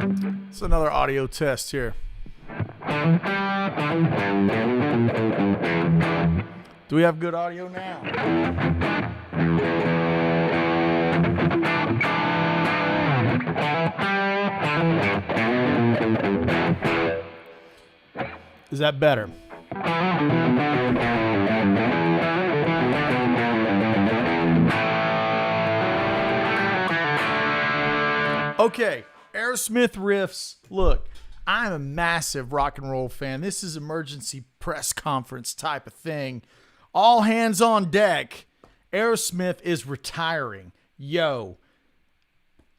It's another audio test here. Do we have good audio now? Is that better? Okay, Aerosmith riffs. Look, I'm a massive rock and roll fan. This is emergency press conference type of thing. All hands on deck. Aerosmith is retiring. Yo,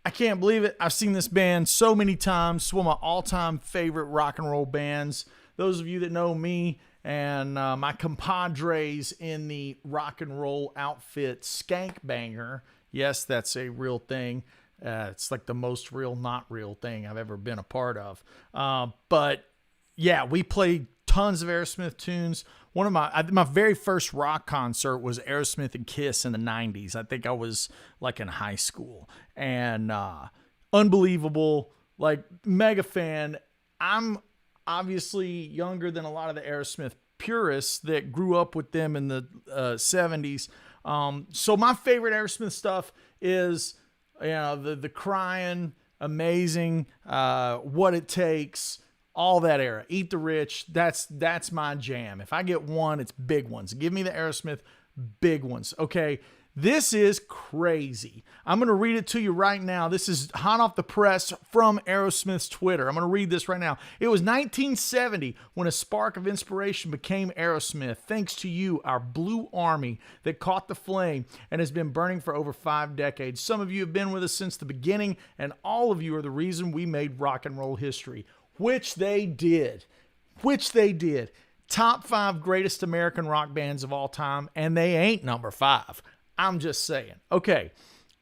I can't believe it. I've seen this band so many times. It's one of my all-time favorite rock and roll bands. Those of you that know me and my compadres in the rock and roll outfit, Skank Banger. Yes, that's a real thing. It's like the most real, not real thing I've ever been a part of. But yeah, we played tons of Aerosmith tunes. One of my very first rock concert was Aerosmith and Kiss in the 90s. I think I was like in high school, and unbelievable, like mega fan. I'm obviously younger than a lot of the Aerosmith purists that grew up with them in the 70s. So my favorite Aerosmith stuff is, you know, the Crying, Amazing, What It Takes, all that era. Eat the Rich, that's my jam. If I get one, it's big ones. Give me the Aerosmith big ones. Okay, this is crazy. I'm going to read it to you right now. This is hot off the press from Aerosmith's Twitter. I'm going to read this right now. It was 1970 when a spark of inspiration became Aerosmith, thanks to you, our Blue Army that caught the flame and has been burning for over 5 decades. Some of you have been with us since the beginning, and all of you are the reason we made rock and roll history, which they did. Top 5 greatest American rock bands of all time, and they ain't number 5. I'm just saying. Okay,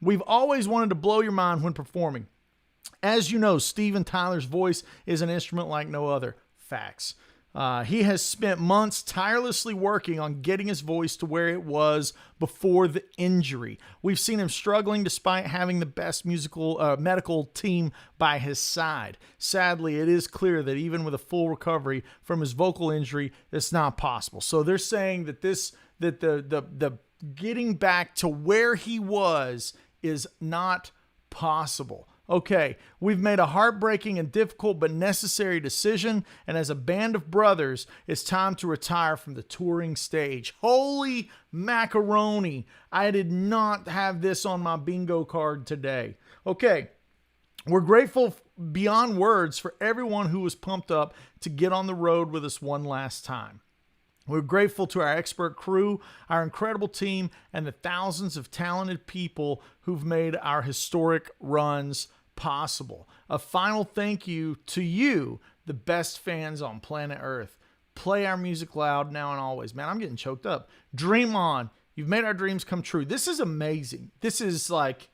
we've always wanted to blow your mind when performing. As you know, Steven Tyler's voice is an instrument like no other. Facts. He has spent months tirelessly working on getting his voice to where it was before the injury. We've seen him struggling despite having the best medical team by his side. Sadly, it is clear that even with a full recovery from his vocal injury, it's not possible. So they're saying that the getting back to where he was is not possible. Okay, we've made a heartbreaking and difficult but necessary decision, and as a band of brothers, it's time to retire from the touring stage. Holy macaroni! I did not have this on my bingo card today. Okay, we're grateful beyond words for everyone who was pumped up to get on the road with us one last time. We're grateful to our expert crew, our incredible team, and the thousands of talented people who've made our historic runs possible. A final thank you to you, the best fans on planet Earth. Play our music loud now and always. Man, I'm getting choked up. Dream on. You've made our dreams come true. This is amazing. This is like,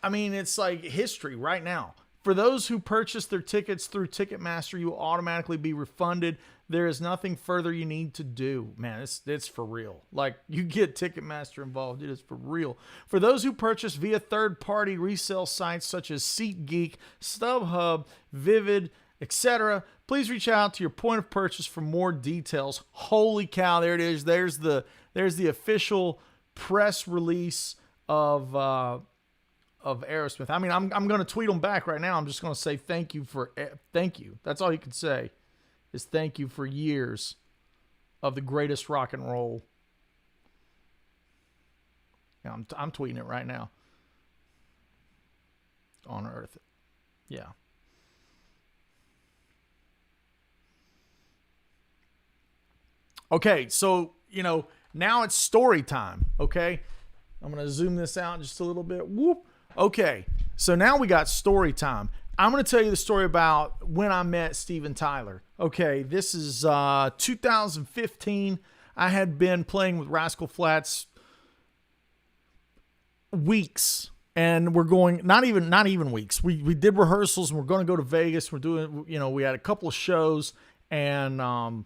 I mean, it's like history right now. For those who purchase their tickets through Ticketmaster, you will automatically be refunded. There is nothing further you need to do. Man, it's for real. Like, you get Ticketmaster involved. It is for real. For those who purchase via third-party resale sites such as SeatGeek, StubHub, Vivid, etc., please reach out to your point of purchase for more details. Holy cow, there it is. There's the official press release of Aerosmith. I mean, I'm going to tweet them back right now. I'm just going to say thank you. That's all you can say, is thank you for years of the greatest rock and roll. Yeah, I'm tweeting it right now. On Earth. Yeah. Okay, so, now it's story time, okay? I'm going to zoom this out just a little bit. Whoop. Okay, so now we got story time. I'm going to tell you the story about when I met Steven Tyler. Okay, this is 2015. I had been playing with Rascal Flatts weeks, and we're going, not even weeks. We did rehearsals, and we're going to go to Vegas. We're doing, we had a couple of shows, and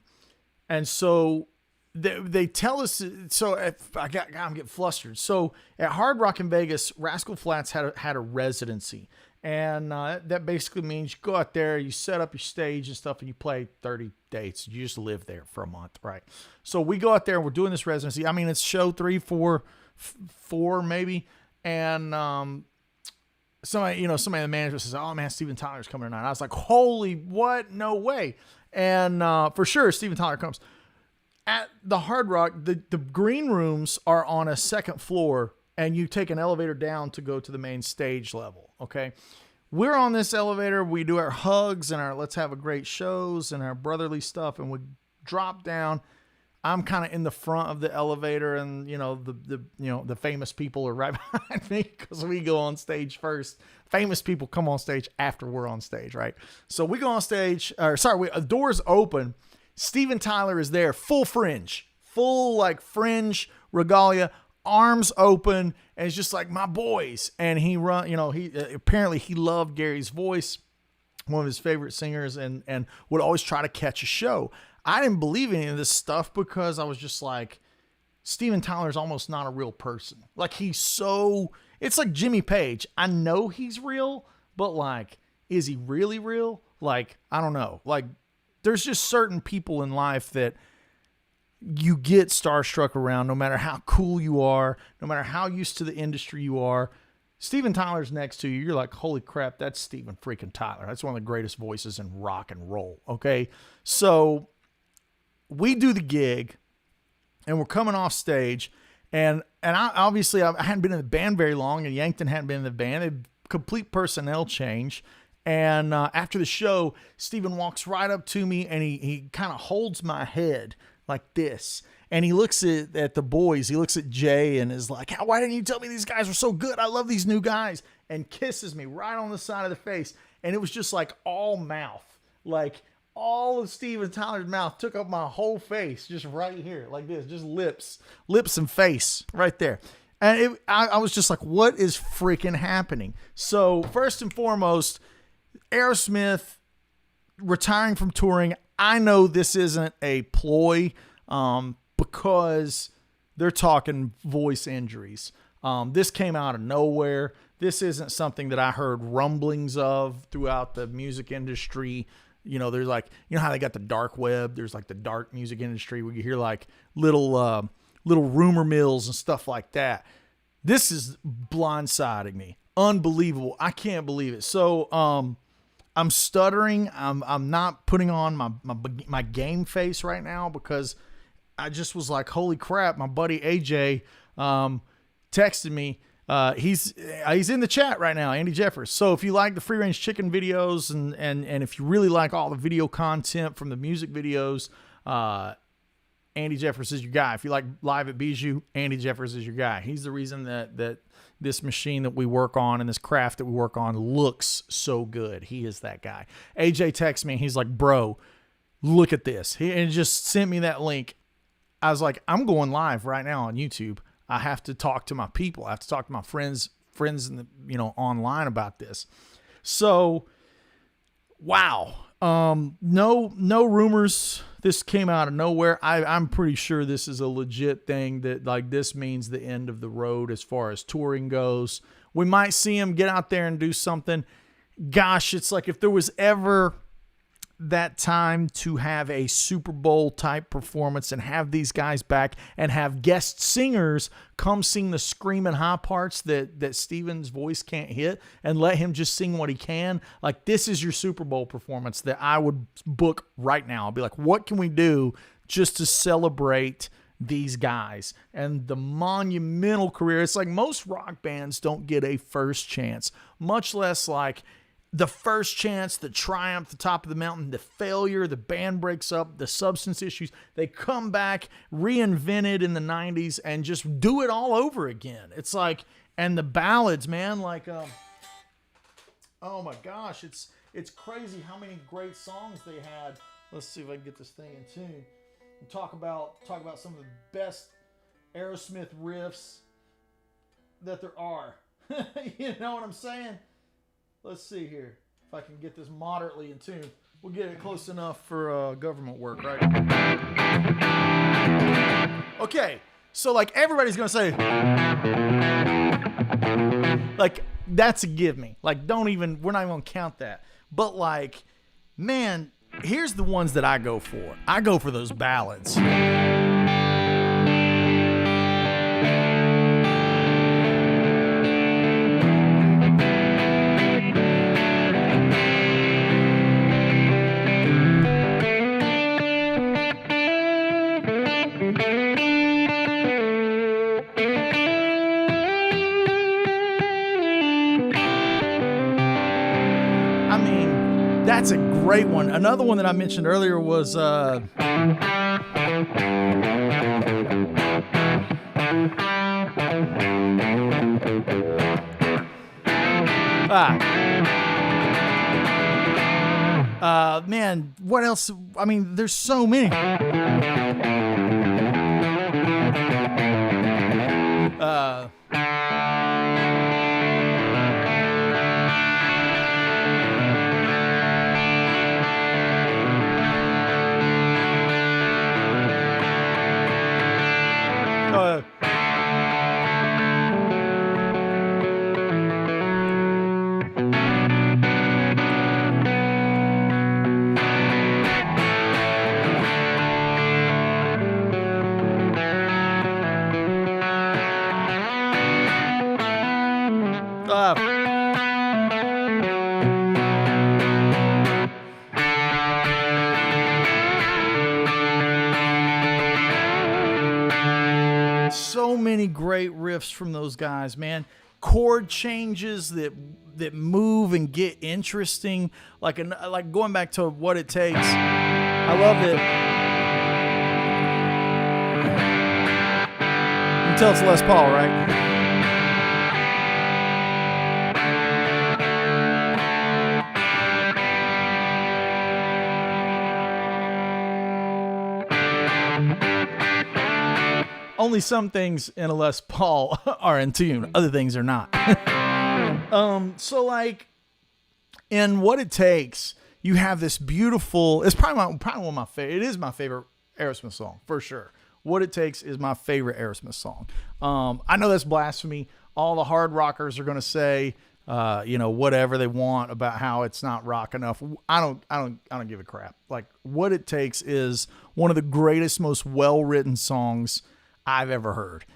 so they tell us, so I'm getting flustered. So at Hard Rock in Vegas, Rascal Flatts had a residency, And that basically means you go out there, you set up your stage and stuff, and you play 30 dates. You just live there for a month, right? So we go out there and we're doing this residency. I mean, it's show 3, 4 maybe. And somebody in the management says, "Oh man, Steven Tyler's coming tonight." I was like, "Holy what? No way!" And for sure, Steven Tyler comes. At the Hard Rock, the green rooms are on a second floor, and you take an elevator down to go to the main stage level, okay? We're on this elevator. We do our hugs and our let's have a great shows and our brotherly stuff, and we drop down. I'm kind of in the front of the elevator, and, the famous people are right behind me because we go on stage first. Famous people come on stage after we're on stage, right? So we go on stage, doors open. Steven Tyler is there, full fringe fringe regalia, arms open, and it's just like, my boys. And he apparently he loved Gary's voice, one of his favorite singers, and would always try to catch a show. I didn't believe any of this stuff because I was just like, Steven Tyler's almost not a real person. Like, it's like Jimmy Page. I know he's real, but like, is he really real? Like, I don't know. Like, there's just certain people in life that you get starstruck around, no matter how cool you are, no matter how used to the industry you are. Steven Tyler's next to you. You're like, holy crap, that's Steven freaking Tyler. That's one of the greatest voices in rock and roll. Okay. So we do the gig and we're coming off stage, and I hadn't been in the band very long, and Yankton hadn't been in the band. A complete personnel change. And after the show, Steven walks right up to me, and he kind of holds my head like this. And he looks at the boys. He looks at Jay and is like, "Why didn't you tell me these guys were so good? I love these new guys." And kisses me right on the side of the face. And it was just like all mouth. Like all of Steven Tyler's mouth took up my whole face, just right here, like this, just lips and face right there. And I was just like, what is freaking happening? So first and foremost, Aerosmith retiring from touring. I know this isn't a ploy because they're talking voice injuries. This came out of nowhere. This isn't something that I heard rumblings of throughout the music industry. There's like, how they got the dark web. There's like the dark music industry where you hear like little rumor mills and stuff like that. This is blindsiding me. Unbelievable. I can't believe it. So, I'm stuttering. I'm not putting on my game face right now because I just was like, holy crap. My buddy AJ texted me. He's in the chat right now, Andy Jeffers. So if you like the free range chicken videos and if you really like all the video content from the music videos, Andy Jeffers is your guy. If you like Live at Bijou, Andy Jeffers is your guy. He's the reason that this machine that we work on and this craft that we work on looks so good. He is that guy. AJ texts me. He's like, "Bro, look at this." He just sent me that link. I was like, I'm going live right now on YouTube. I have to talk to my people. I have to talk to my friends in the, online about this. So, wow. No rumors. This came out of nowhere. I'm pretty sure this is a legit thing that like this means the end of the road as far as touring goes. We might see him get out there and do something. Gosh, it's like if there was ever that time to have a Super Bowl type performance and have these guys back and have guest singers come sing the screaming high parts that Steven's voice can't hit and let him just sing what he can. Like, this is your Super Bowl performance that I would book right now. I'll be like, what can we do just to celebrate these guys and the monumental career? It's like most rock bands don't get a first chance, much less like the first chance, the triumph, the top of the mountain, the failure, the band breaks up, the substance issues. They come back, reinvented in the 90s, and just do it all over again. It's like, and the ballads, man, like, oh my gosh, it's crazy how many great songs they had. Let's see if I can get this thing in tune. And talk about some of the best Aerosmith riffs that there are. You know what I'm saying? Let's see here if I can get this moderately in tune. We'll get it close enough for government work, right? Okay, so like everybody's gonna say, Like, that's a give me. Like, we're not even going to count that. But, like, man, here's the ones that I go for. I go for those ballads. That's a great one. Another one that I mentioned earlier was man, what else? I mean, there's so many. So many great riffs from those guys, man. Chord changes that move and get interesting. Like going back to What It Takes. I love it. You can tell it's Les Paul, right? Only some things in a Les Paul are in tune. Other things are not. So like in What It Takes, you have this beautiful, it's probably one of my favorite, it is my favorite Aerosmith song for sure. What It Takes is my favorite Aerosmith song. I know that's blasphemy. All the hard rockers are going to say, whatever they want about how it's not rock enough. I don't give a crap. Like What It Takes is one of the greatest, most well-written songs I've ever heard.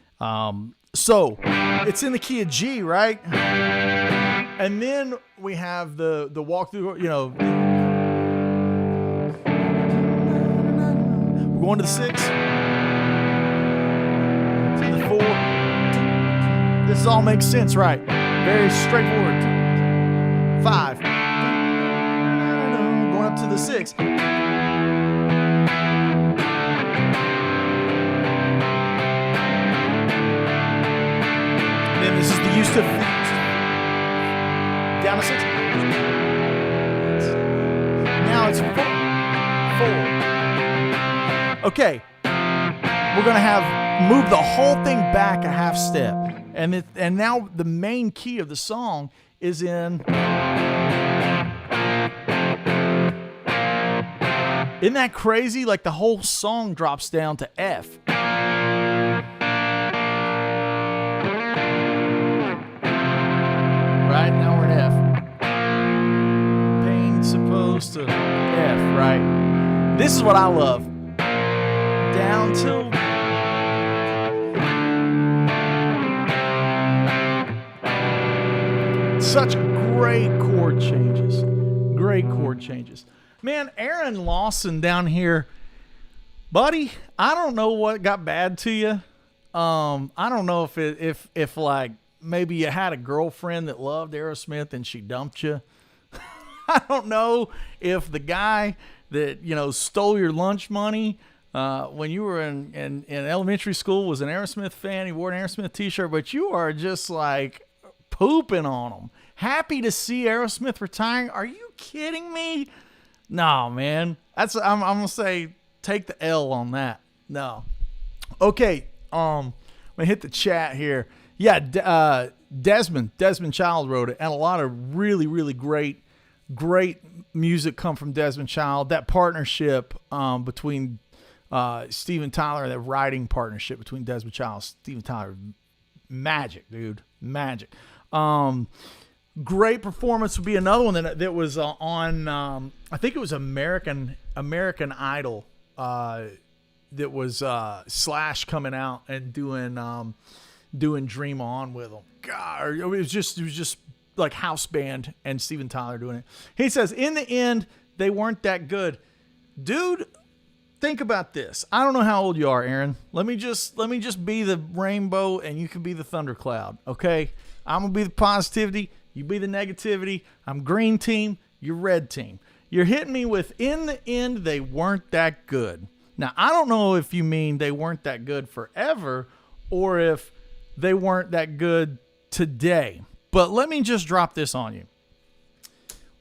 So it's in the key of G, right? And then we have the walkthrough, we're going to the 6, to the 4. This all makes sense, right? Very straightforward. 5. Going up to the 6. This is the used to down to 6. Now it's 4. Okay, we're gonna move the whole thing back a half step, and now the main key of the song is in. Isn't that crazy? Like the whole song drops down to F. Right now we're in F. Pain's supposed to F, right? This is what I love. Down till such great chord changes. Great chord changes. Man, Aaron Lawson down here, buddy, I don't know what got bad to you. I don't know if like maybe you had a girlfriend that loved Aerosmith and she dumped you. I don't know if the guy that, stole your lunch money when you were in elementary school was an Aerosmith fan. He wore an Aerosmith t-shirt, but you are just like pooping on him. Happy to see Aerosmith retiring. Are you kidding me? No, man. I'm going to say take the L on that. No. Okay. I'm going to hit the chat here. Yeah, Desmond Child wrote it, and a lot of really, really great music come from Desmond Child. That partnership between Steven Tyler, that writing partnership between Desmond Child and Steven Tyler, magic, dude. Magic. Great performance would be another one that was on, I think it was American Idol, that was Slash coming out and doing Dream On with them. God, it was just like house band and Steven Tyler doing it. He says, in the end, they weren't that good. Dude, think about this. I don't know how old you are, Aaron. Let me just be the rainbow and you can be the thundercloud, okay? I'm going to be the positivity. You be the negativity. I'm green team. You're red team. You're hitting me with, in the end, they weren't that good. Now, I don't know if you mean they weren't that good forever or if they weren't that good today. But let me just drop this on you.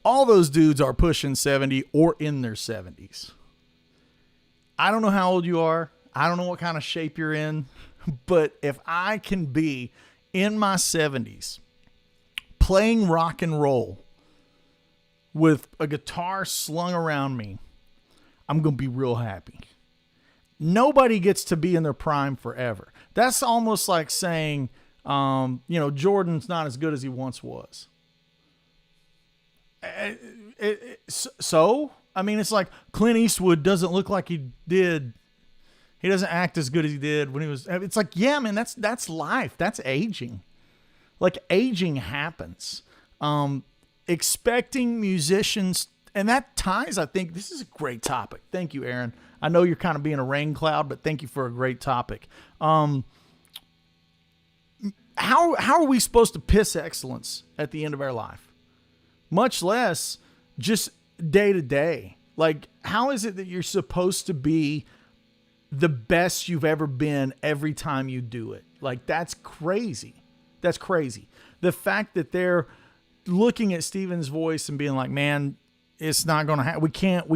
All those dudes are pushing 70 or in their 70s. I don't know how old you are. I don't know what kind of shape you're in. But if I can be in my 70s playing rock and roll with a guitar slung around me, I'm going to be real happy. Nobody gets to be in their prime forever. That's almost like saying, Jordan's not as good as he once was. So, I mean, it's like Clint Eastwood doesn't look like he did. He doesn't act as good as he did when he was. It's like, yeah, man, that's life. That's aging. Like, aging happens. Expecting musicians, and that ties, I think, this is a great topic. Thank you, Aaron. I know you're kind of being a rain cloud, but thank you for a great topic. How are we supposed to piss excellence at the end of our life? Much less just day to day. Like, how is it that you're supposed to be the best you've ever been every time you do it? Like, that's crazy. That's crazy. The fact that they're looking at Steven's voice and being like, man, it's not going to happen. We can't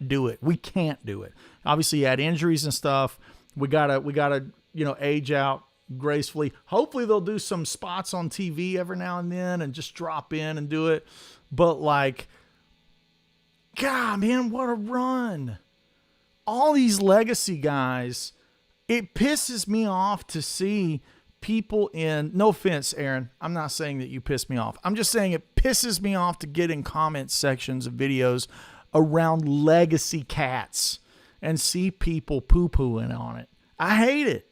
do it. We can't do it. Obviously, you had injuries and stuff. We gotta, age out gracefully. Hopefully they'll do some spots on TV every now and then and just drop in and do it. But like, God, man, what a run. All these legacy guys, it pisses me off to see people in, no offense, Aaron, I'm not saying that you piss me off. I'm just saying it pisses me off to get in comment sections of videos around legacy cats and see people poo-pooing on it. I hate it.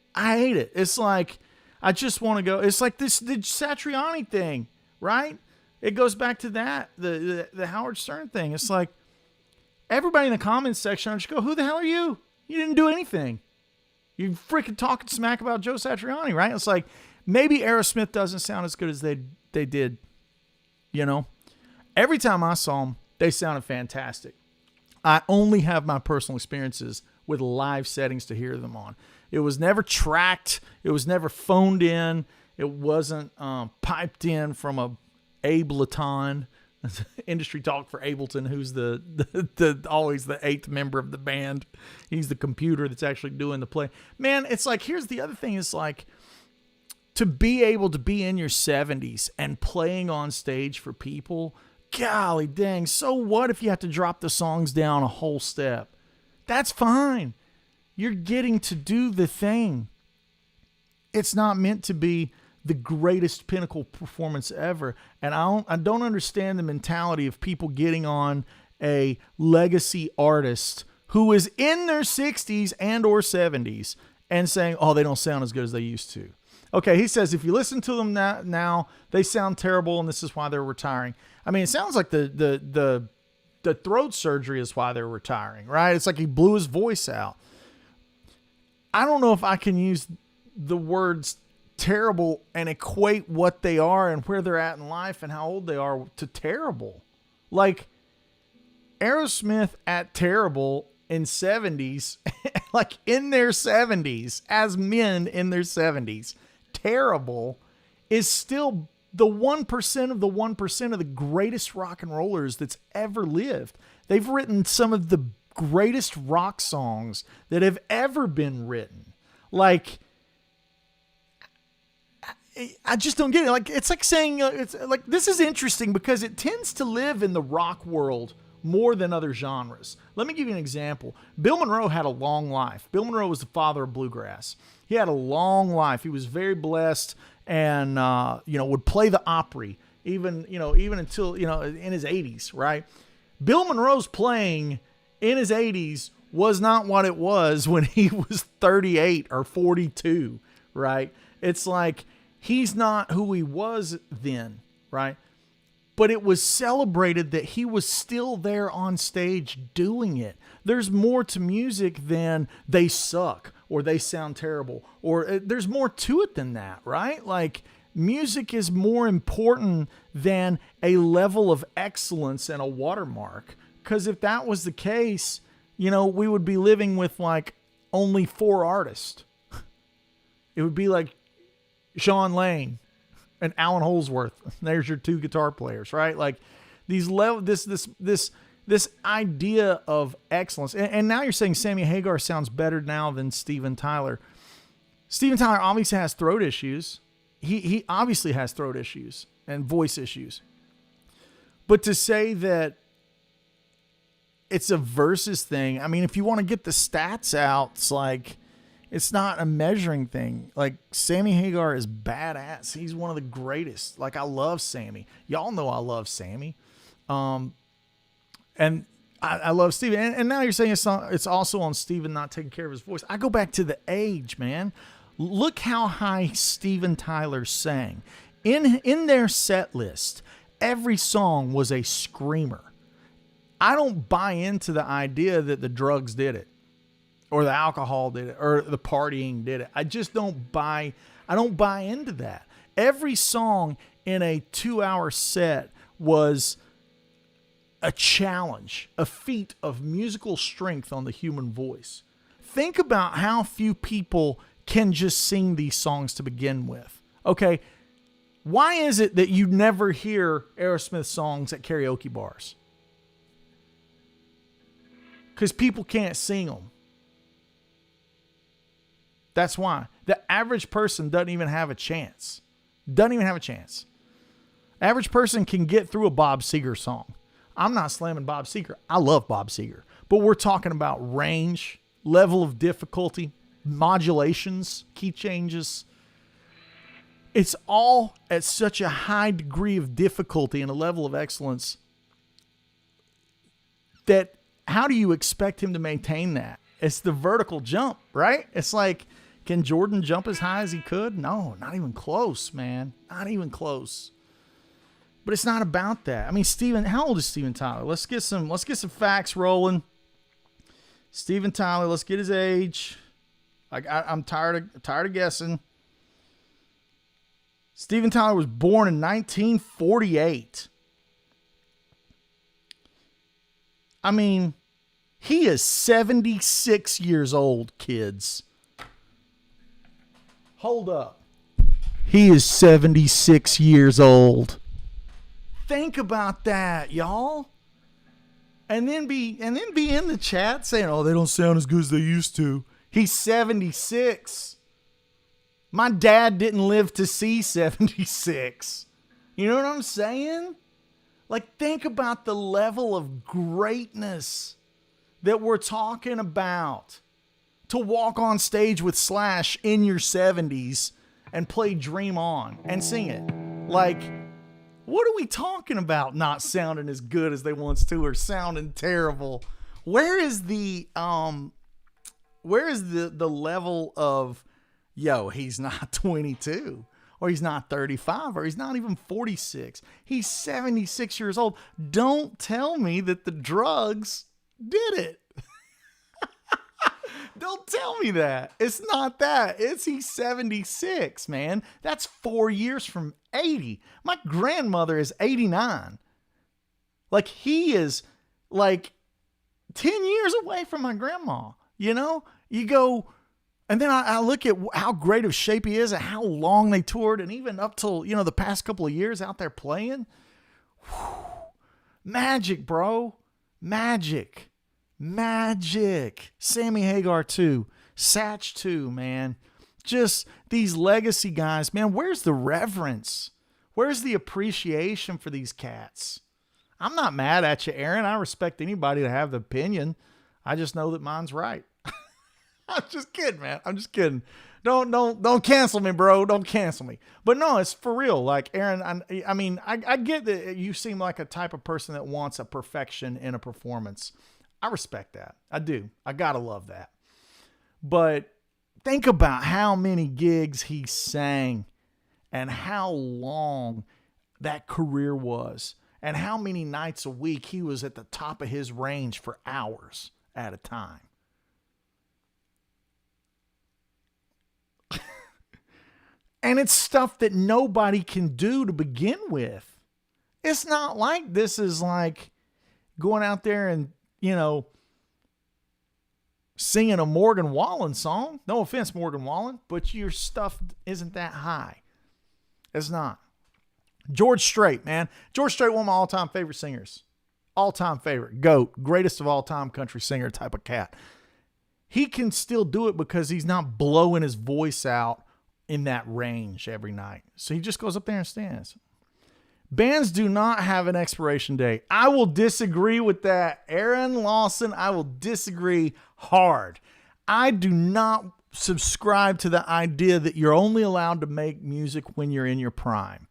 It's like, I just want to go, it's like the Satriani thing, right? It goes back to that, the Howard Stern thing. It's like, everybody in the comments section, I just go, who the hell are you? You didn't do anything. You freaking talking smack about Joe Satriani, right? It's like, maybe Aerosmith doesn't sound as good as they did, Every time I saw them, they sounded fantastic. I only have my personal experiences with live settings to hear them on. It was never tracked. It was never phoned in. It wasn't piped in from a Ableton. Industry talk for Ableton, who's the always the eighth member of the band. He's the computer that's actually doing the play. Man, it's like, here's the other thing. It's like, to be able to be in your 70s and playing on stage for people, golly dang, so what if you have to drop the songs down a whole step? That's fine. You're getting to do the thing. It's not meant to be the greatest pinnacle performance ever. And I don't understand the mentality of people getting on a legacy artist who is in their 60s and or 70s and saying, oh, they don't sound as good as they used to. Okay, he says, if you listen to them now, they sound terrible, and this is why they're retiring. I mean, it sounds like the throat surgery is why they're retiring, right? It's like he blew his voice out. I don't know if I can use the words terrible and equate what they are and where they're at in life and how old they are to terrible. Like, Aerosmith at terrible in 70s, like in their 70s, as men in their 70s, terrible is still the 1% of the 1% of the greatest rock and rollers that's ever lived. They've written some of the greatest rock songs that have ever been written. Like, I just don't get it. Like, it's like saying, it's like, this is interesting because it tends to live in the rock world more than other genres. Let me give you an example. Bill Monroe had a long life. Bill Monroe was the father of bluegrass. He had a long life. He was very blessed and, would play the Opry even until, in his 80s, right? Bill Monroe's playing in his 80s was not what it was when he was 38 or 42, right? It's like he's not who he was then, right? But it was celebrated that he was still there on stage doing it. There's more to music than they suck or they sound terrible, or there's more to it than that, right? Like, music is more important than a level of excellence and a watermark. Because if that was the case, we would be living with like only 4 artists. It would be like Sean Lane and Alan Holdsworth. There's your 2 guitar players, right? Like these this idea of excellence. And now you're saying Sammy Hagar sounds better now than Steven Tyler. Steven Tyler obviously has throat issues. He obviously has throat issues and voice issues. But to say that it's a versus thing, I mean, if you want to get the stats out, it's like, it's not a measuring thing. Like, Sammy Hagar is badass. He's one of the greatest. Like, I love Sammy. Y'all know I love Sammy. And I love Steven. And now you're saying it's also on Steven not taking care of his voice. I go back to the age, man. Look how high Steven Tyler sang. In their set list, every song was a screamer. I don't buy into the idea that the drugs did it, or the alcohol did it, or the partying did it. I just don't buy into that. Every song in a 2-hour set was a challenge, a feat of musical strength on the human voice. Think about how few people can just sing these songs to begin with. Okay, why is it that you never hear Aerosmith songs at karaoke bars? Because people can't sing them. That's why. The average person doesn't even have a chance. Average person can get through a Bob Seger song. I'm not slamming Bob Seger. I love Bob Seger. But we're talking about range, level of difficulty, modulations, key changes. It's all at such a high degree of difficulty and a level of excellence that how do you expect him to maintain that? It's the vertical jump, right? It's like, can Jordan jump as high as he could? No, not even close, man. Not even close. But it's not about that. I mean, how old is Steven Tyler? Let's get some facts rolling. Steven Tyler, let's get his age. I'm tired of guessing. Steven Tyler was born in 1948. I mean, he is 76 years old, kids. Hold up. He is 76 years old. Think about that, y'all. And then be in the chat saying, "Oh, they don't sound as good as they used to." He's 76. My dad didn't live to see 76. You know what I'm saying? Like, think about the level of greatness that we're talking about. To walk on stage with Slash in your 70s and play Dream On and sing it. Like, what are we talking about not sounding as good as they once do or sounding terrible? Where is the level of, he's not 22 or he's not 35 or he's not even 46. He's 76 years old. Don't tell me that the drugs did it. Don't tell me that. It's not that. He's 76, man. That's 4 years from 80. My grandmother is 89. Like, he is like 10 years away from my grandma. You know, you go, and then I look at how great of shape he is and how long they toured, and even up till, the past couple of years out there playing. Whew. Magic, bro. Magic. Sammy Hagar too. Satch too, man. Just these legacy guys, man. Where's the reverence? Where's the appreciation for these cats? I'm not mad at you, Aaron. I respect anybody to have the opinion. I just know that mine's right. I'm just kidding, man. I'm just kidding. Don't cancel me, bro. Don't cancel me. But no, it's for real. Like, Aaron, I mean, I get that you seem like a type of person that wants a perfection in a performance. I respect that. I do. I gotta love that. But think about how many gigs he sang and how long that career was and how many nights a week he was at the top of his range for hours at a time. And it's stuff that nobody can do to begin with. It's not like this is like going out there and, singing a Morgan Wallen song. No offense, Morgan Wallen, but your stuff isn't that high. It's not. George Strait, man. George Strait, one of my all-time favorite singers. All-time favorite. GOAT. Greatest of all-time country singer type of cat. He can still do it because he's not blowing his voice out in that range every night. So he just goes up there and stands. Bands do not have an expiration date. I will disagree with that. Aaron Lawson, I will disagree hard. I do not subscribe to the idea that you're only allowed to make music when you're in your prime.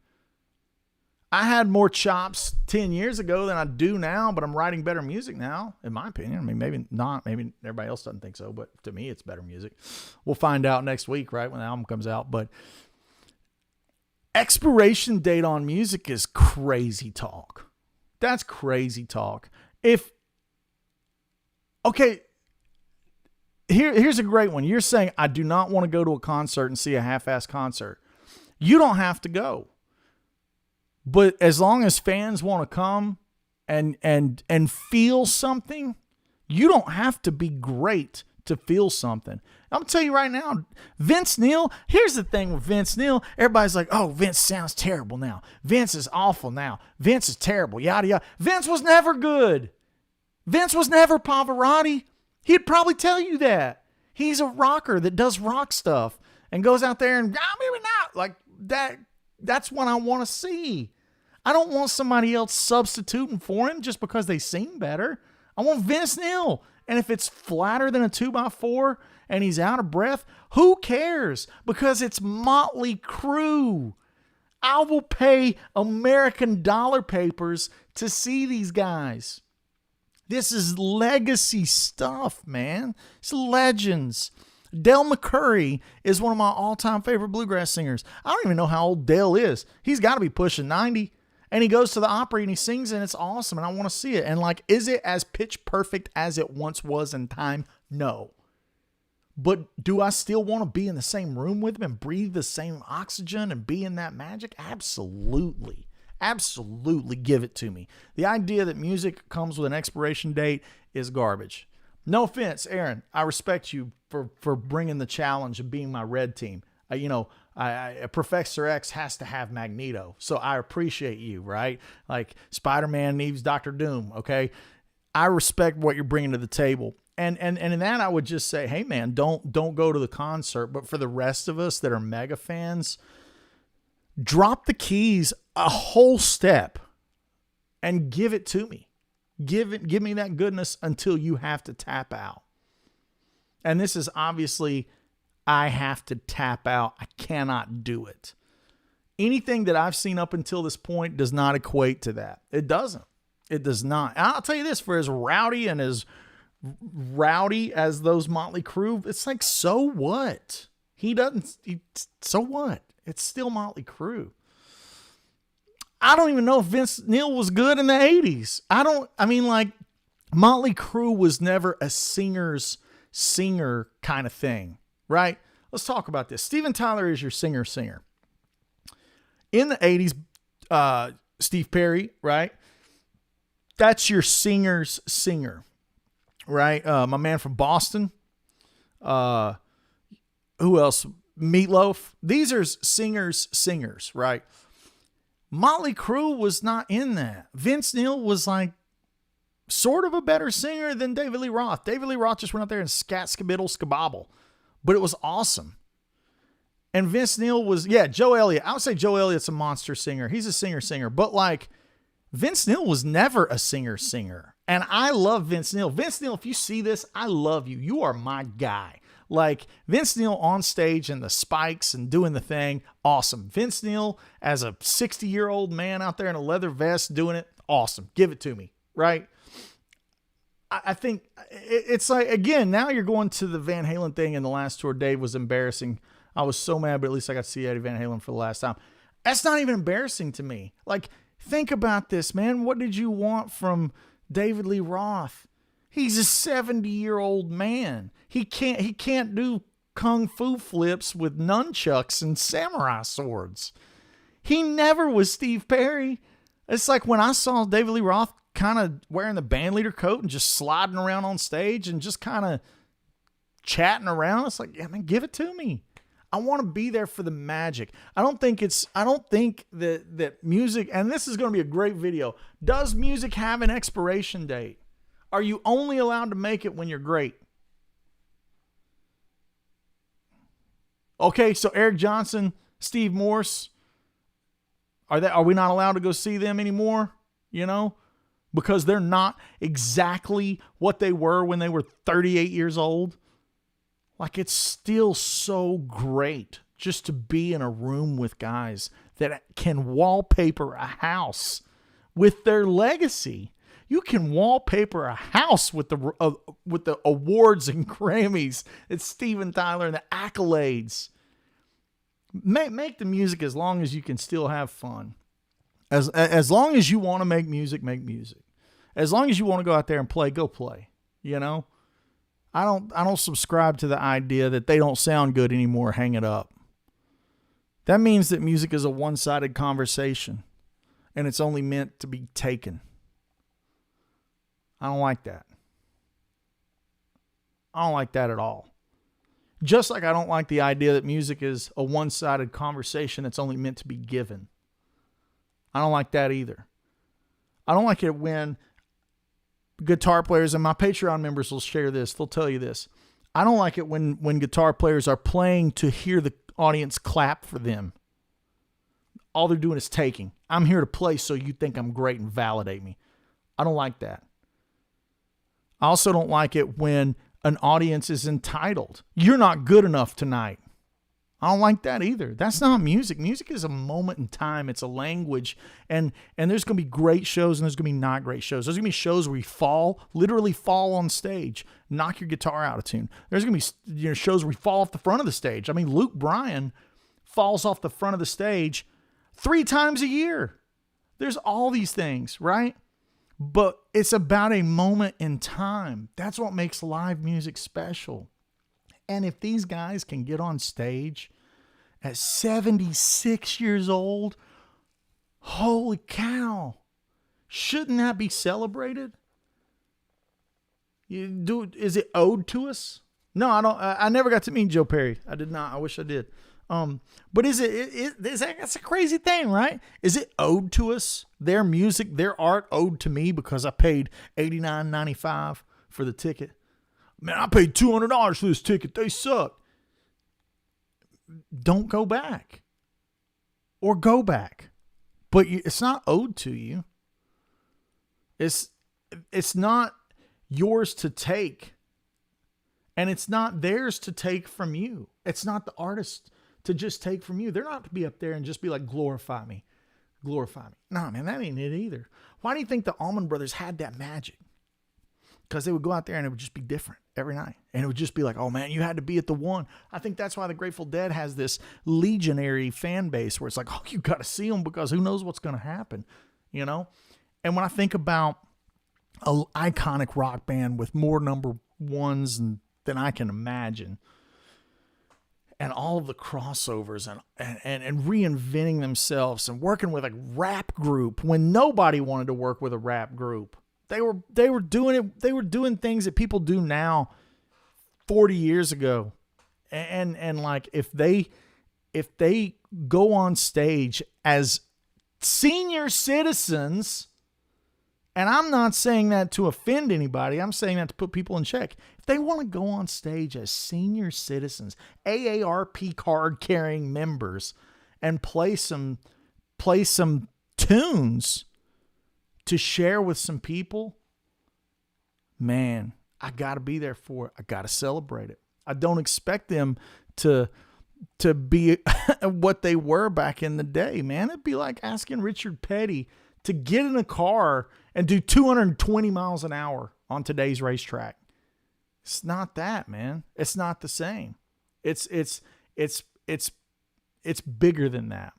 I had more chops 10 years ago than I do now, but I'm writing better music now, in my opinion. I mean, maybe not. Maybe everybody else doesn't think so, but to me, it's better music. We'll find out next week, right, when the album comes out. But expiration date on music is crazy talk. That's crazy talk. Here's a great one. You're saying, I do not want to go to a concert and see a half-ass concert. You don't have to go. But as long as fans want to come and feel something, you don't have to be great to feel something. I'm going to tell you right now, Vince Neil, here's the thing with Vince Neil. Everybody's like, oh, Vince sounds terrible now. Vince is awful now. Vince is terrible, yada, yada. Vince was never good. Vince was never Pavarotti. He'd probably tell you that. He's a rocker that does rock stuff and goes out there and, maybe not. Like that. That's what I want to see. I don't want somebody else substituting for him just because they sing better. I want Vince Neil. And if it's flatter than a 2x4 and he's out of breath, who cares? Because it's Motley Crue. I will pay American dollar papers to see these guys. This is legacy stuff, man. It's legends. Del McCoury is one of my all-time favorite bluegrass singers. I don't even know how old Del is. He's got to be pushing 90. And he goes to the Opry and he sings and it's awesome and I want to see it. And like, is it as pitch perfect as it once was in time? No. But do I still want to be in the same room with him and breathe the same oxygen and be in that magic? Absolutely. Absolutely give it to me. The idea that music comes with an expiration date is garbage. No offense, Aaron. I respect you for bringing the challenge of being my red team. Professor X has to have Magneto, so I appreciate you, right? Like Spider-Man needs Dr. Doom, okay? I respect what you're bringing to the table. And in that, I would just say, hey, man, don't go to the concert. But for the rest of us that are mega fans, drop the keys a whole step and give it to me. Give me that goodness until you have to tap out. And this is obviously, I have to tap out. I cannot do it. Anything that I've seen up until this point does not equate to that. It doesn't. It does not. And I'll tell you this, for as rowdy and as rowdy as those Motley Crue, it's like, so what? So what? It's still Motley Crue. I don't even know if Vince Neil was good in the 80s. Motley Crue was never a singer's singer kind of thing, right? Let's talk about this. Steven Tyler is your singer. In the 80s, Steve Perry, right? That's your singer's singer, right? My man from Boston. Who else? Meatloaf. These are singers, right? Motley Crue was not in that. Vince Neil was like sort of a better singer than David Lee Roth. David Lee Roth just went out there and scat, skabiddle, skabobble. But it was awesome. And Vince Neil was, Joe Elliott. I would say Joe Elliott's a monster singer. He's a singer. But like, Vince Neil was never a singer. And I love Vince Neil. Vince Neil, if you see this, I love you. You are my guy. Like, Vince Neil on stage and the spikes and doing the thing, awesome. Vince Neil as a 60-year-old man out there in a leather vest doing it, awesome. Give it to me, right? I think it's like, again, now you're going to the Van Halen thing, and the last tour, Dave, was embarrassing. I was so mad, but at least I got to see Eddie Van Halen for the last time. That's not even embarrassing to me. Like, think about this, man. What did you want from David Lee Roth? He's a 70-year-old man. He can't do kung fu flips with nunchucks and samurai swords. He never was Steve Perry. It's like when I saw David Lee Roth kind of wearing the bandleader coat and just sliding around on stage and just kind of chatting around. It's like, yeah, man, give it to me. I want to be there for the magic. I don't think that music, and this is going to be a great video. Does music have an expiration date? Are you only allowed to make it when you're great? Okay, so Eric Johnson, Steve Morse, are we not allowed to go see them anymore? You know? Because they're not exactly what they were when they were 38 years old. Like, it's still so great just to be in a room with guys that can wallpaper a house with their legacy. You can wallpaper a house with the awards and Grammys. It's Steven Tyler and the accolades. Make the music as long as you can still have fun. As long as you want to make music, make music. As long as you want to go out there and play, go play. You know? I don't subscribe to the idea that they don't sound good anymore, hang it up. That means that music is a one-sided conversation and it's only meant to be taken. I don't like that. I don't like that at all. Just like I don't like the idea that music is a one-sided conversation that's only meant to be given. I don't like that either. I don't like it when guitar players, and my Patreon members will share this, they'll tell you this. I don't like it when guitar players are playing to hear the audience clap for them. All they're doing is taking. I'm here to play so you think I'm great and validate me. I don't like that. I also don't like it when an audience is entitled. You're not good enough tonight. I don't like that either. That's not music. Music is a moment in time. It's a language. And there's going to be great shows and there's going to be not great shows. There's going to be shows where you literally fall on stage, knock your guitar out of tune. There's going to be shows where you fall off the front of the stage. I mean, Luke Bryan falls off the front of the stage 3 times a year. There's all these things, right? But it's about a moment in time. That's what makes live music special. And if these guys can get on stage at 76 years old, holy cow, shouldn't that be celebrated? Is it owed to us? No, I don't. I never got to meet Joe Perry. I did not. I wish I did. But that's a crazy thing, right? Is it owed to us? Their music, their art owed to me because I paid $89.95 for the ticket. Man, I paid $200 for this ticket. They suck. Don't go back. Or go back. But it's not owed to you. It's not yours to take. And it's not theirs to take from you. It's not the artist to just take from you. They're not to be up there and just be like, glorify me. Glorify me. Nah, man, that ain't it either. Why do you think the Allman Brothers had that magic? Because they would go out there and it would just be different every night. And it would just be like, oh man, you had to be at the one. I think that's why the Grateful Dead has this legionary fan base where it's like, oh, you got to see them because who knows what's going to happen, you know? And when I think about an iconic rock band with more number ones than I can imagine, and all of the crossovers and reinventing themselves and working with a rap group when nobody wanted to work with a rap group. They were doing it. They were doing things that people do now 40 years ago. And like, if they go on stage as senior citizens, and I'm not saying that to offend anybody, I'm saying that to put people in check. If they want to go on stage as senior citizens, AARP card carrying members, and play some tunes, to share with some people, man, I got to be there for it. I got to celebrate it. I don't expect them to be what they were back in the day, man. It'd be like asking Richard Petty to get in a car and do 220 miles an hour on today's racetrack. It's not that, man. It's not the same. It's bigger than that.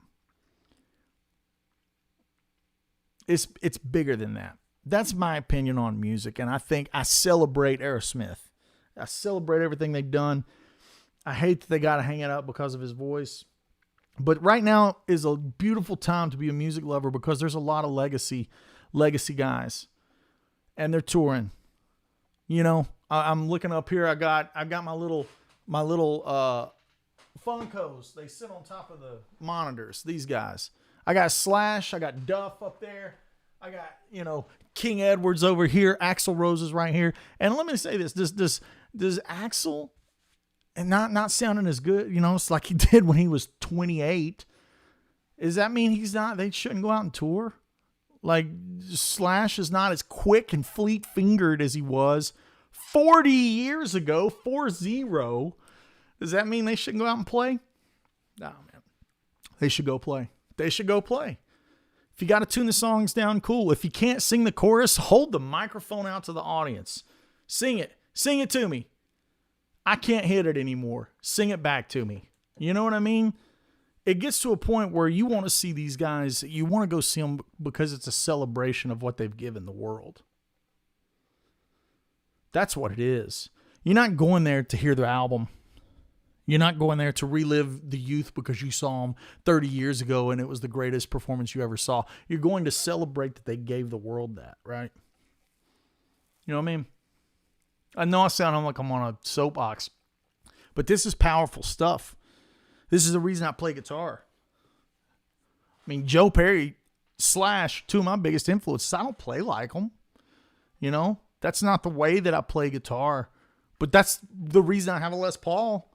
It's bigger than that. That's my opinion on music, and I think I celebrate Aerosmith. I celebrate everything they've done. I hate that they got to hang it up because of his voice. But right now is a beautiful time to be a music lover because there's a lot of legacy guys, and they're touring. You know, I'm looking up here. I got my little Funkos. They sit on top of the monitors. These guys. I got Slash. I got Duff up there. I got, King Edwards over here. Axl Rose is right here. And let me say this: does Axl, and not sounding as good, it's like he did when he was 28. Does that mean they shouldn't go out and tour? Like, Slash is not as quick and fleet-fingered as he was 40 years ago, 4-0. Does that mean they shouldn't go out and play? No, man. They should go play. They should go play. If you got to tune the songs down, cool. If you can't sing the chorus, hold the microphone out to the audience. Sing it. Sing it to me. I can't hit it anymore. Sing it back to me. You know what I mean? It gets to a point where you want to see these guys, you want to go see them because it's a celebration of what they've given the world. That's what it is. You're not going there to hear their album. You're not going there to relive the youth because you saw them 30 years ago and it was the greatest performance you ever saw. You're going to celebrate that they gave the world that, right? You know what I mean? I know I sound like I'm on a soapbox, but this is powerful stuff. This is the reason I play guitar. I mean, Joe Perry, Slash, two of my biggest influences. I don't play like them. That's not the way that I play guitar, but that's the reason I have a Les Paul.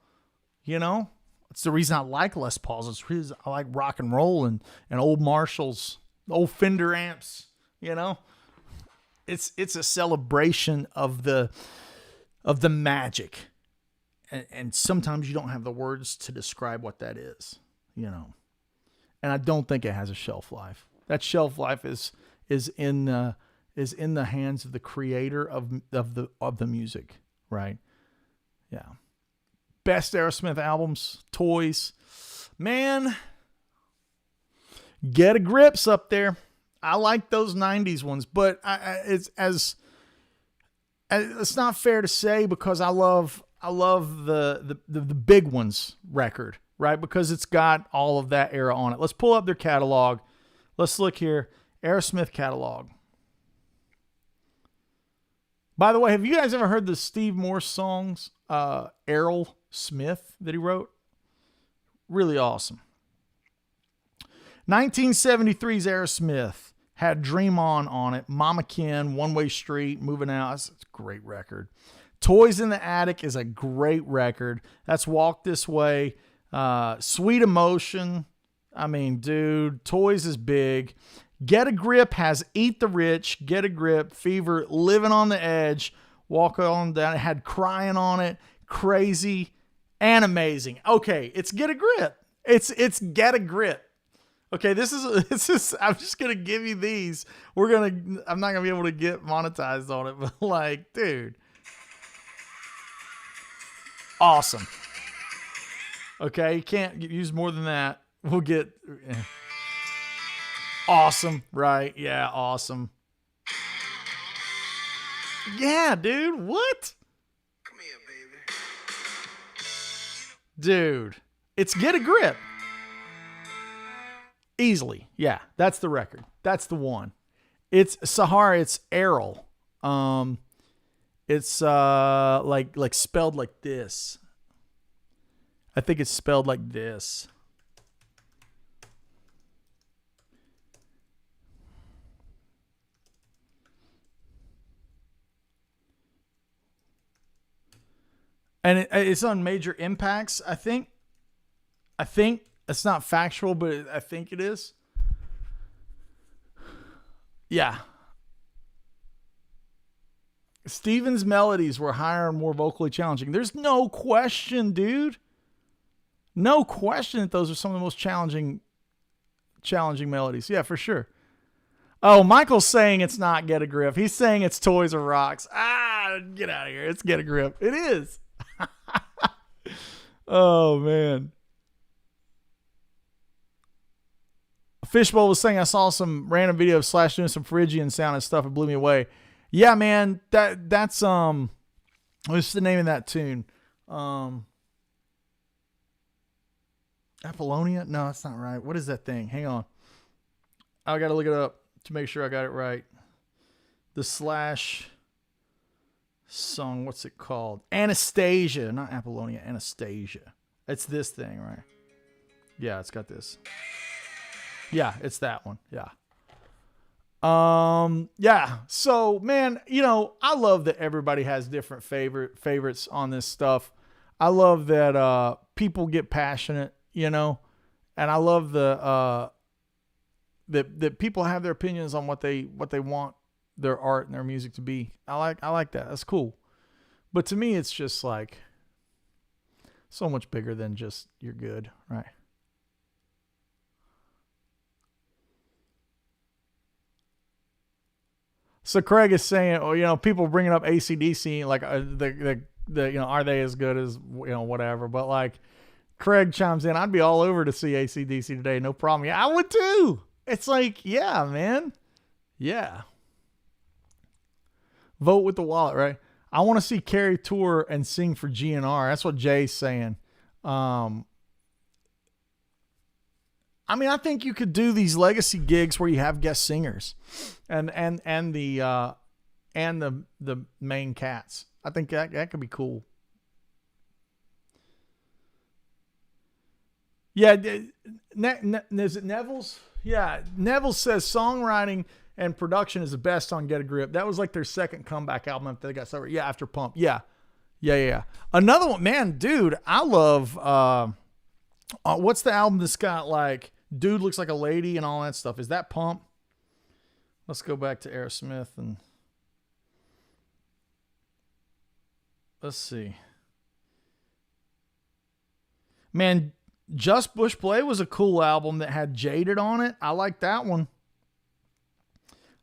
It's the reason I like Les Pauls. It's the reason I like rock and roll and old Marshalls, old Fender amps. It's a celebration of the magic, and sometimes you don't have the words to describe what that is. And I don't think it has a shelf life. That shelf life is in the hands of the creator of the music, right? Yeah. Best Aerosmith albums, Toys. Man, Get a Grip's up there. I like those 90s ones, but it's not fair to say because I love the big ones record, right? Because it's got all of that era on it. Let's pull up their catalog. Let's look here. Aerosmith catalog. By the way, have you guys ever heard the Steve Morse songs, Aerosmith, that he wrote? Really awesome. 1973's Aerosmith had Dream On it. Mama Ken, One Way Street, Moving Out. That's a great record. Toys in the Attic is a great record. That's Walk This Way. Sweet Emotion. I mean, dude, Toys is big. Get a Grip has Eat the Rich, Get a Grip, Fever, Living on the Edge, Walk On Down. It had Crying on it, Crazy, and Amazing. Okay, it's Get a Grip. It's Get a Grip. Okay, this is I'm just gonna give you these. I'm not gonna be able to get monetized on it, but like, dude. Awesome. Okay, you can't use more than that. We'll get awesome, right? Yeah, awesome. Yeah, dude, what? Come here, baby. Dude, it's Get a Grip. Easily. Yeah, that's the record. That's the one. It's Sahara, it's Errol. It's like spelled like this. I think it's spelled like this. And it's on Major Impacts, I think. It's not factual, but I think it is. Yeah. Steven's melodies were higher and more vocally challenging. There's no question, dude. No question that those are some of the most challenging melodies. Yeah, for sure. Oh, Michael's saying it's not Get a Grip. He's saying it's Toys or Rocks. Get out of here. It's Get a Grip. It is. Oh, man. Fishbowl was saying I saw some random video of Slash doing some Phrygian sound and stuff. It blew me away. Yeah, man. That's what's the name of that tune? Apollonia? No, that's not right. What is that thing? Hang on. I got to look it up to make sure I got it right. The Slash song, what's it called? Anastasia, not Apollonia, Anastasia. It's this thing, right? Yeah, it's got this. Yeah, it's that one. Yeah. Yeah. So, man, I love that everybody has different favorites on this stuff. I love that people get passionate, and I love that people have their opinions on what they want their art and their music to be. I like that. That's cool. But to me, it's just like so much bigger than just you're good, right? So Craig is saying, people bringing up AC/DC, like the are they as good as whatever? But like Craig chimes in, I'd be all over to see AC/DC today, no problem. Yeah, I would too. It's like, yeah, man, yeah. Vote with the wallet, right? I want to see Carrie tour and sing for GNR. That's what Jay's saying. I think you could do these legacy gigs where you have guest singers, and the main cats. I think that could be cool. Yeah, is it Neville's? Yeah, Neville says songwriting and production is the best on Get a Grip. That was like their second comeback album after they got started. Yeah, after Pump. Yeah. Another one, man, dude. I love. What's the album that's got like Dude Looks Like a Lady and all that stuff? Is that Pump? Let's go back to Aerosmith and let's see. Man, Just Bush Play was a cool album that had Jaded on it. I like that one.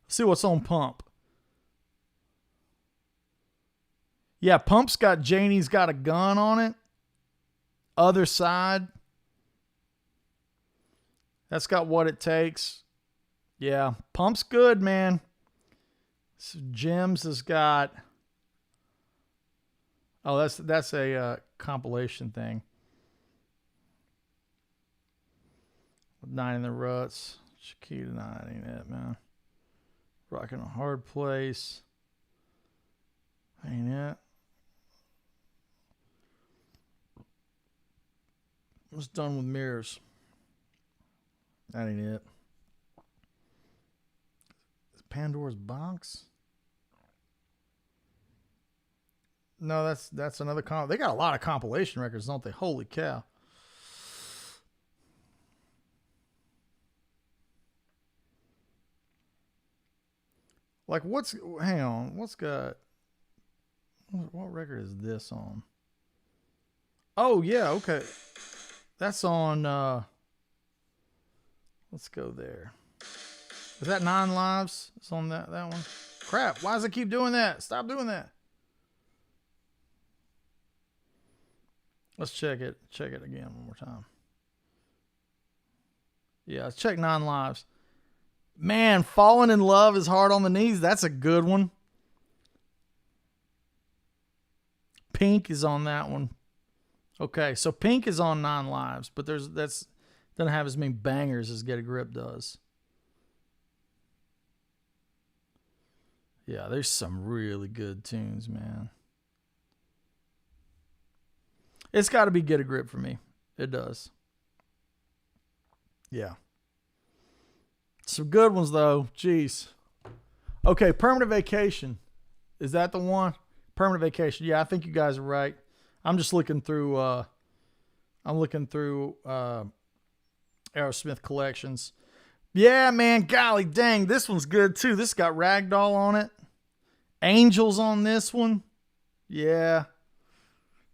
Let's see what's on Pump. Yeah, Pump's got Janie's Got a Gun on it. Other Side. That's got What It Takes. Yeah, Pump's good, man. So Gems has got. Oh, that's a compilation thing. Nine in the Ruts. Chiquita 9 ain't it, man. Rockin' a Hard Place. Ain't it. What's Done with Mirrors? That ain't it. Pandora's Box? No, that's another they got a lot of compilation records, don't they? Holy cow. Like hang on, what record is this on? Oh yeah, okay. That's on let's go there. Is that 9 Lives? It's on that one. Crap, why does it keep doing that? Stop doing that. Let's check it again one more time. Yeah, let's check 9 Lives. Man, Falling in Love is Hard on the Knees. That's a good one. Pink is on that one. Okay, so Pink is on 9 Lives, but that's doesn't have as many bangers as Get a Grip does. Yeah, there's some really good tunes, man. It's got to be Get a Grip for me. It does. Yeah. Some good ones, though. Jeez. Okay, Permanent Vacation. Is that the one? Permanent Vacation. Yeah, I think you guys are right. I'm just looking through Aerosmith collections. Yeah, man. Golly dang. This one's good, too. This got Ragdoll on it. Angels on this one. Yeah.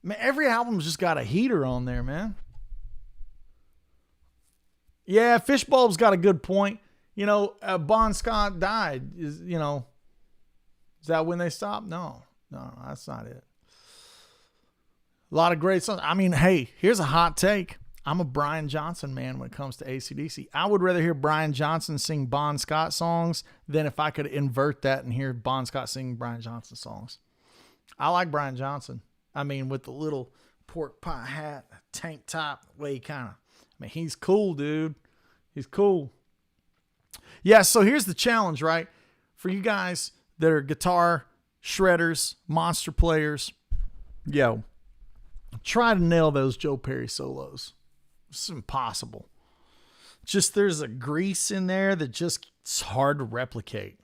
Man, every album's just got a heater on there, man. Yeah, Fishbulb's got a good point. You know, Bon Scott died. Is that when they stopped? No, that's not it. A lot of great songs. I mean, hey, here's a hot take. I'm a Brian Johnson man when it comes to AC/DC. I would rather hear Brian Johnson sing Bon Scott songs than if I could invert that and hear Bon Scott sing Brian Johnson songs. I like Brian Johnson. I mean, with the little pork pie hat, tank top, the way he kind of, I mean, he's cool, dude. He's cool. Yeah, so here's the challenge, right? For you guys that are guitar shredders, monster players, yo, try to nail those Joe Perry solos. It's impossible. Just there's a grease in there that just it's hard to replicate.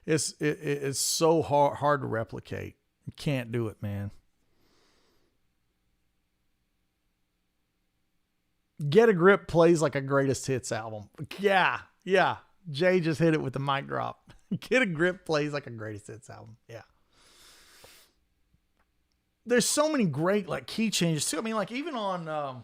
It's so hard to replicate. You can't do it, man. Get a Grip plays like a greatest hits album. Yeah. Jay just hit it with the mic drop. Get a Grip plays like a greatest hits album. Yeah. There's so many great like key changes too. I mean, like even on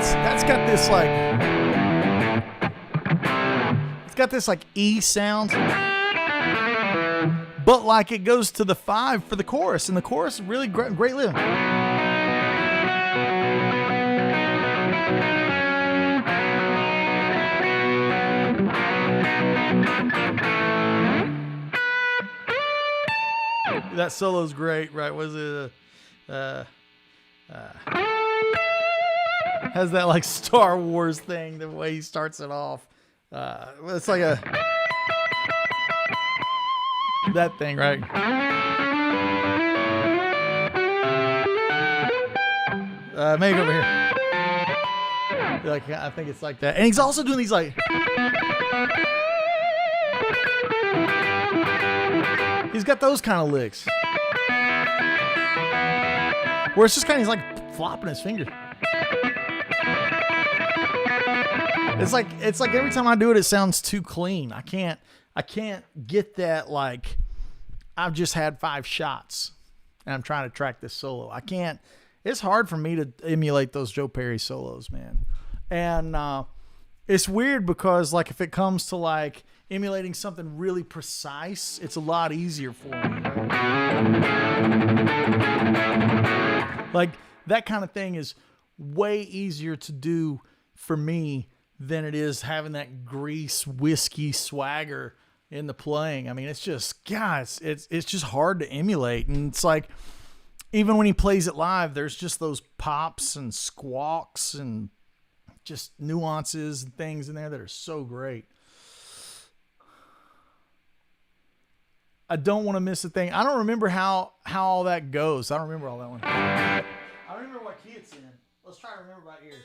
that's got this like it's got this like E sound, but like it goes to the 5 for the chorus, and the chorus is really great lyric. That solo's great, right? Was it has that like Star Wars thing, the way he starts it off. It's like that thing, right? Maybe over here. Like I think it's like that. And he's also doing these like he's got those kind of licks. Where it's just kind of he's like flopping his finger. It's like every time I do it, it sounds too clean. I can't get that like I've just had 5 shots and I'm trying to track this solo. I can't. It's hard for me to emulate those Joe Perry solos, man. And it's weird because like if it comes to like emulating something really precise, it's a lot easier for me. Right? Like that kind of thing is way easier to do for me than it is having that grease whiskey swagger in the playing. I mean, it's just, guys, it's just hard to emulate. And it's like, even when he plays it live, there's just those pops and squawks and just nuances and things in there that are so great. I don't want to miss a thing. I don't remember how all that goes. I don't remember all that one. I don't remember what key it's in. Let's try to remember right here.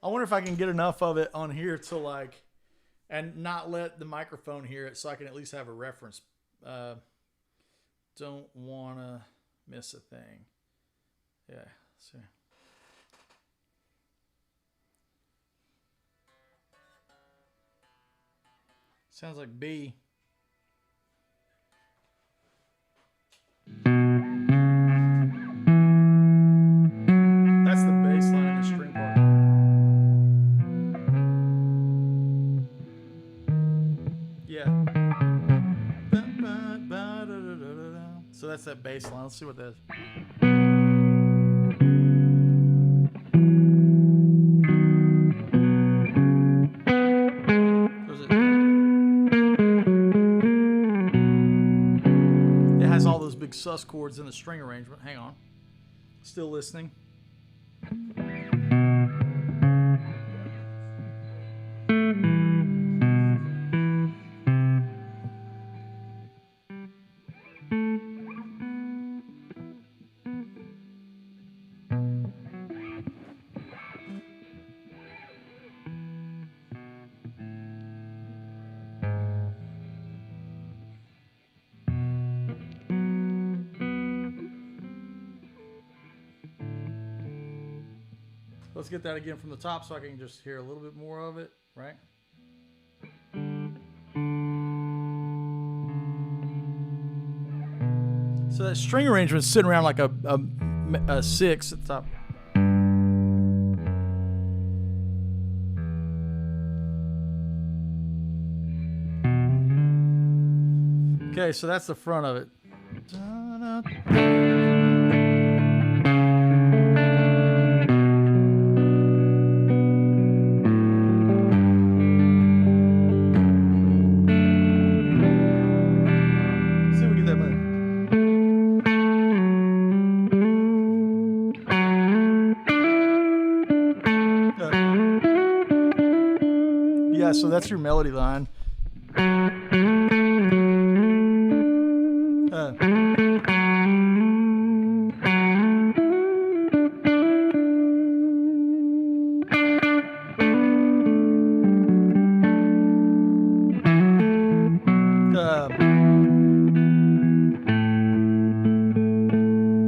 I wonder if I can get enough of it on here to like, and not let the microphone hear it so I can at least have a reference. Don't want to miss a thing. Yeah, let's see. Sounds like B. That's the bass line in the string part. Yeah. So that's that bass line. Let's see what that is. It has all those big sus chords in the string arrangement. Hang on. Still listening. Let's get that again from the top so I can just hear a little bit more of it, right? So that string arrangement's sitting around like a 6 at the top. Okay, so that's the front of it. See if we get that moving. Yeah, so that's your melody line.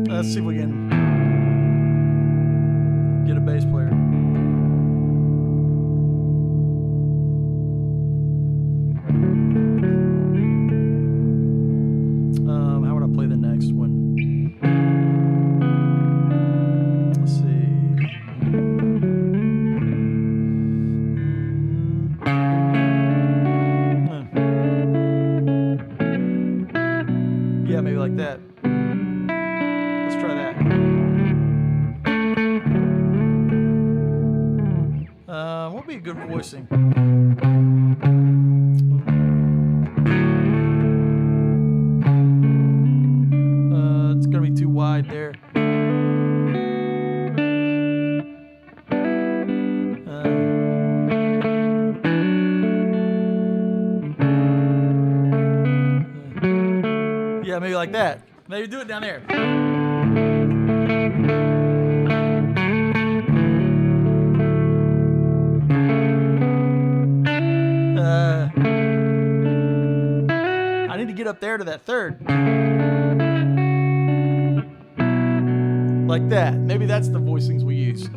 Let's see if we can get a bass player. How would I play the next one? Let's see. Yeah, maybe like that. Let's try that. What would be a good voicing? It's gonna be too wide there. Yeah, maybe like that. Maybe do it down there. I need to get up there to that third. Like that. Maybe that's the voicings we use.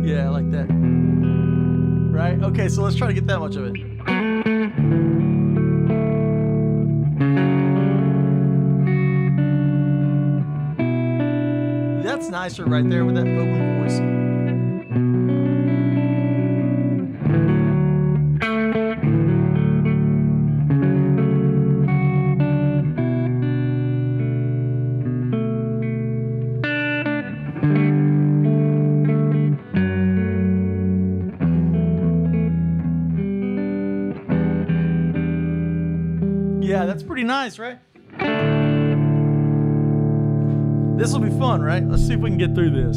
Yeah, like that. Right? Okay, so let's try to get that much of it. That's nicer right there with that open voice. Yeah, that's pretty nice, right? This will be fun, right? Let's see if we can get through this.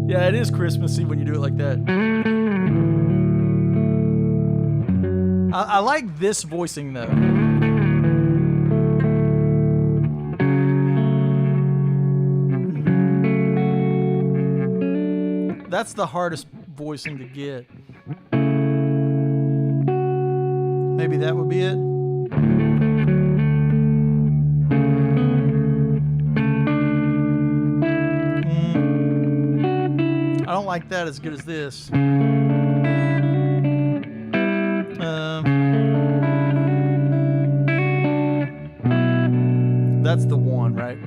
Yeah, it is Christmassy when you do it like that. I like this voicing, though. That's the hardest voicing to get. Maybe that would be it. I don't like that as good as this. That's the one, right?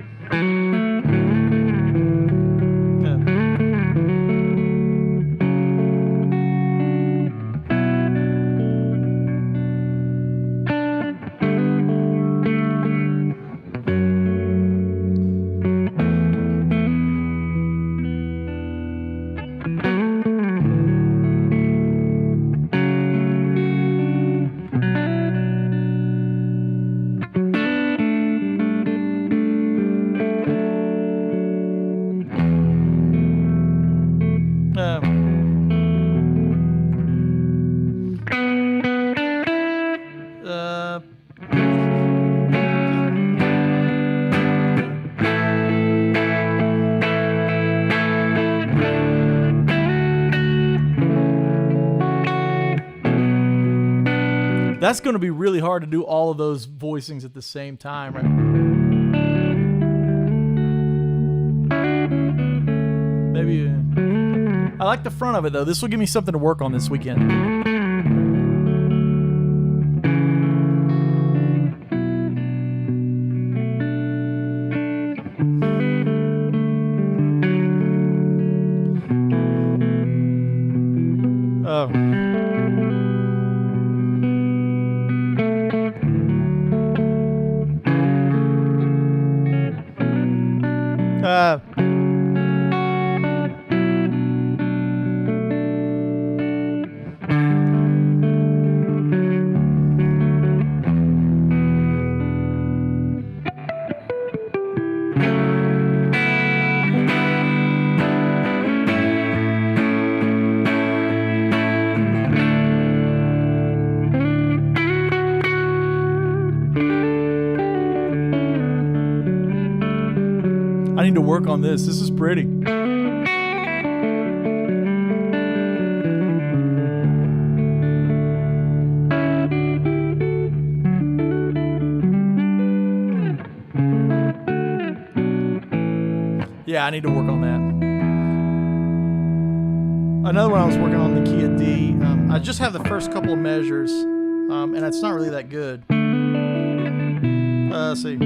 That's going to be really hard to do all of those voicings at the same time, right? Maybe. I like the front of it, though. This will give me something to work on this weekend. I need to work on this. This is pretty. Yeah, I need to work on that. Another one I was working on, the key of D. I just have the first couple of measures, and it's not really that good. Let's see.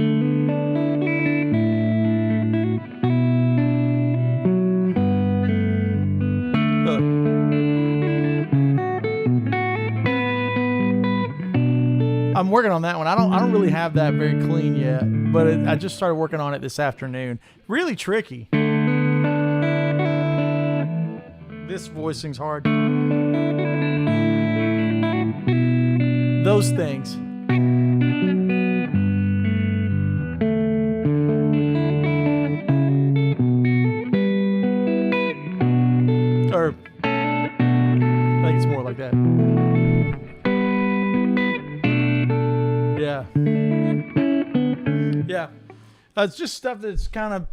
I'm working on that one. I don't really have that very clean yet, but I just started working on it this afternoon. Really tricky. This voicing's hard. Those things. Or I think it's more like that. Yeah. Yeah. It's just stuff that's kind of,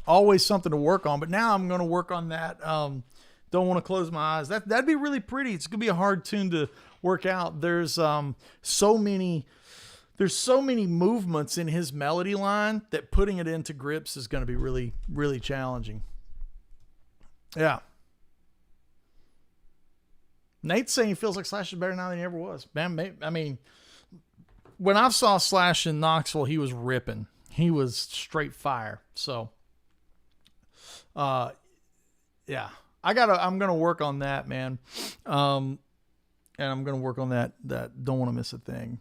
always something to work on. But now I'm going to work on that. Don't want to close my eyes. That'd be really pretty. It's going to be a hard tune to work out. There's so many movements in his melody line that putting it into grips is going to be really, really challenging. Yeah. Nate's saying he feels like Slash is better now than he ever was. Man, I mean, when I saw Slash in Knoxville, he was ripping. He was straight fire. So, yeah, I'm gonna work on that, man. And I'm gonna work on that Don't Want to Miss a Thing.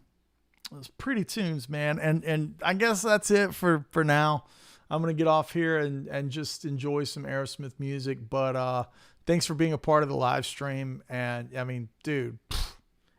It's pretty tunes, man. And I guess that's it for now. I'm gonna get off here and just enjoy some Aerosmith music. But thanks for being a part of the live stream. And I mean, dude,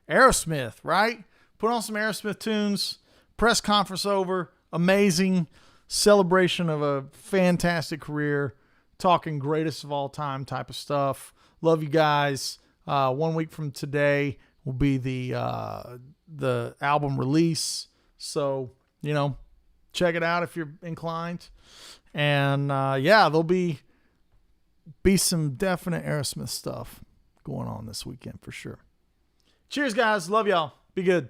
Aerosmith, right? Put on some Aerosmith tunes. Press conference over. Amazing celebration of a fantastic career. Talking greatest of all time type of stuff. Love you guys. 1 week from today will be the album release. So, check it out if you're inclined. And yeah, there'll be some definite Aerosmith stuff going on this weekend for sure. Cheers, guys. Love y'all. Be good.